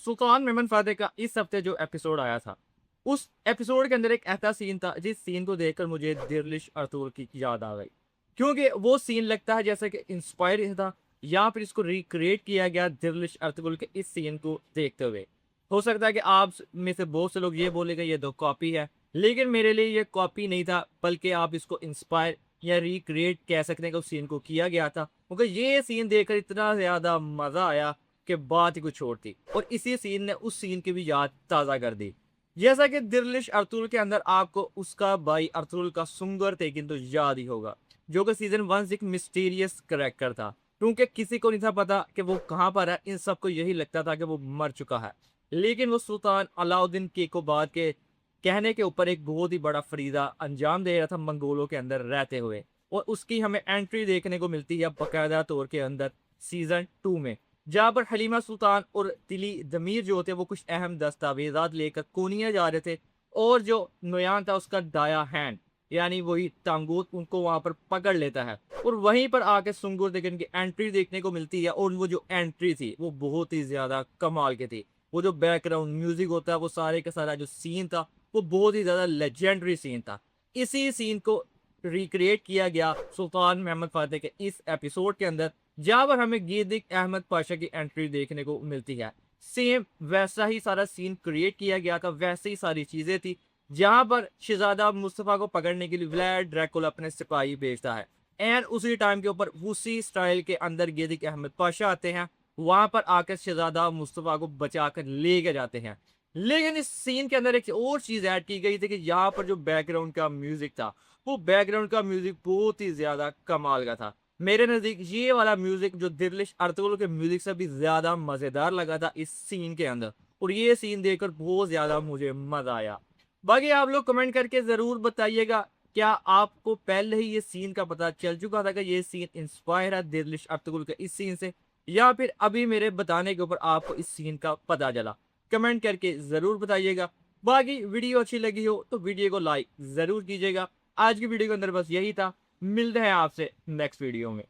सुल्तान मेमन फातह का इस हफ्ते जो एपिसोड आया था, उस एपिसोड के अंदर एक ऐसा सीन था जिस सीन को देखकर मुझे दिरलिश अर्तुगरुल की याद आ गई। क्योंकि वो सीन लगता है जैसे कि इंस्पायर था या फिर इसको रिक्रिएट किया गया दिरलिश अर्तुगरुल के इस सीन को देखते हुए। हो सकता है कि आप में से बहुत से लोग ये बोलेंगे ये तो कॉपी है, लेकिन मेरे लिए ये कॉपी नहीं था, बल्कि आप इसको इंस्पायर या रिक्रिएट कह सकते हैं कि उस सीन को किया गया था। क्योंकि ये सीन देखकर इतना ज़्यादा मज़ा आया कि बात ही कुछ और थी, और इसी सीन ने उस सीन की भी याद ताज़ा कर दी। जैसा कि दिरलिश अर्तुगरुल के अंदर आपको उसका भाई अर्तुगरुल का सुंगर तेगिन तो याद ही होगा, जो कि सीजन 1 से एक मिस्टीरियस करैक्टर था। क्योंकि किसी को नहीं था पता कि वो कहाँ पर है, इन सबको यही लगता था कि वो मर चुका है। लेकिन वो सुल्तान अलाउद्दीन केकोबाद के कहने के ऊपर एक बहुत ही बड़ा फरीदा अंजाम दे रहा था मंगोलों के अंदर रहते हुए, और उसकी हमें एंट्री देखने को मिलती है बाकायदा तौर के अंदर सीजन 2 में, जहाँ पर हलीमा सुल्तान और तिली दमीर जो होते हैं वो कुछ अहम दस्तावेजात लेकर कोनिया जा रहे थे, और जो नोयान था उसका दाया हैंड यानी वही टांगूत उनको वहां पर पकड़ लेता है, और वहीं पर आके सुंगुर देगन की एंट्री देखने को मिलती है। और वो जो एंट्री थी वो बहुत ही ज्यादा कमाल की थी। वो जो बैकग्राउंड म्यूजिक होता है, वो सारे का सारा जो सीन था वो बहुत ही ज्यादा लेजेंडरी सीन था। इसी सीन को रिक्रिएट किया गया सुल्तान महमद फातह के इस एपिसोड के अंदर, जहां पर हमें गीदिक अहमद पाशा की एंट्री देखने को मिलती है। सेम वैसा ही सारा सीन क्रिएट किया गया था, वैसे ही सारी चीजें थी। जहां पर शहजादा मुस्तफ़ा को पकड़ने के लिए व्लाड ड्रैकुला अपने सिपाही भेजता है, एंड उसी टाइम के ऊपर उसी स्टाइल के अंदर गीदिक अहमद पाशा आते हैं, वहां पर आकर शहजादा मुस्तफ़ा को बचाकर लेके जाते हैं। लेकिन इस सीन के अंदर एक और चीज ऐड की गई थी कि यहाँ पर जो बैकग्राउंड का म्यूजिक था, वो बैकग्राउंड का म्यूजिक बहुत ही ज्यादा कमाल का था। मेरे नज़दीक ये वाला म्यूजिक जो दिरलिश अर्तुगरुल के म्यूजिक से भी ज्यादा मजेदार लगा था इस सीन के अंदर, और ये सीन देखकर बहुत ज्यादा मुझे मजा आया। बाकी आप लोग कमेंट करके जरूर बताइएगा, क्या आपको पहले ही ये सीन का पता चल चुका था कि ये सीन इंस्पायर है दिरलिश अर्तुगरुल के इस सीन से, या फिर अभी मेरे बताने के ऊपर आपको इस सीन का पता चला? कमेंट करके जरूर बताइएगा। बाकी वीडियो अच्छी लगी हो तो वीडियो को लाइक जरूर कीजिएगा। आज की वीडियो के अंदर बस यही था। मिलते हैं आपसे नेक्स्ट वीडियो में।